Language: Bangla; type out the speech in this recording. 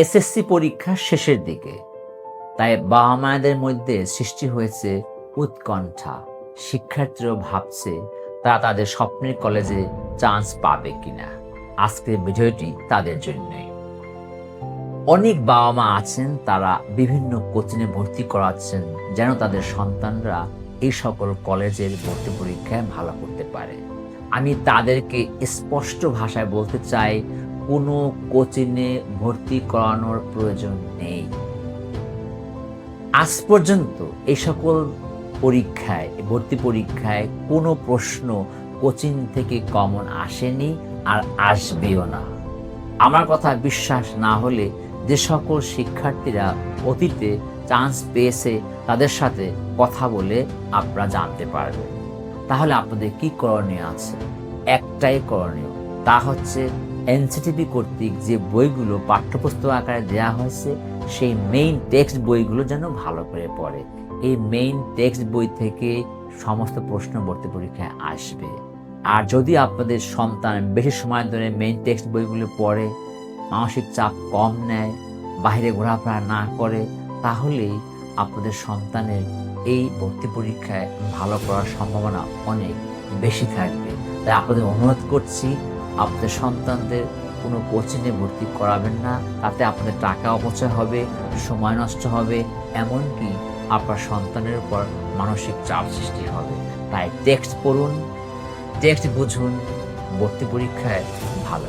এসএসসি পরীক্ষা শেষের দিকে, তাই বাবা মায়েদের মধ্যে সৃষ্টি হয়েছে উৎকণ্ঠা। শিক্ষার্থীরাও ভাবছে তারা তাদের স্বপ্নের কলেজে চান্স পাবে কিনা। আজকের ভিডিওটি তাদের জন্যই। অনেক বাবা মা আছেন, তারা বিভিন্ন কোচিংয়ে ভর্তি করাচ্ছেন যেন তাদের সন্তানরা এই সকল কলেজের ভর্তি পরীক্ষায় ভালো করতে পারে। আমি তাদেরকে স্পষ্ট ভাষায় বলতে চাই, কোনো কোচিংয়ে ভর্তি করানোর প্রয়োজন নেই। আজ পর্যন্ত এই সকল পরীক্ষায়, ভর্তি পরীক্ষায় কোনো প্রশ্ন কোচিং থেকে কমন আসেনি আর আসবেও না। আমার কথা বিশ্বাস না হলে যে সকল শিক্ষার্থীরা অতীতে চান্স পেয়েছে তাদের সাথে কথা বলে আপনারা জানতে পারবেন। তাহলে আপনাদের কি করণীয় আছে? একটাই করণীয়, তা হচ্ছে এনসিটিবি কর্তৃক যে বইগুলো পাঠ্যপুস্তক আকারে দেওয়া হয়েছে সেই মেইন টেক্সট বইগুলো যেন ভালো করে পড়ে। এই মেইন টেক্সট বই থেকে সমস্ত প্রশ্ন ভর্তি পরীক্ষায় আসবে। আর যদি আপনাদের সন্তান বেশি সময় ধরে মেইন টেক্সট বইগুলো পড়ে, মানসিক চাপ কম নেয়, বাইরে ঘোরাফেরা না করে, তাহলেই আপনাদের সন্তানের এই ভর্তি পরীক্ষায় ভালো করার সম্ভাবনা অনেক বেশি থাকবে। তাই আপনাদের অনুরোধ করছি, আপনাদের সন্তানদের কোনো কোচিংয়ে ভর্তি করাবেন না। তাতে আপনাদের টাকা অপচয় হবে, সময় নষ্ট হবে, এমনকি আপনার সন্তানের উপর মানসিক চাপ সৃষ্টি হবে। তাই টেক্সট পড়ুন, টেক্সট বুঝুন, ভর্তি পরীক্ষায় ভালো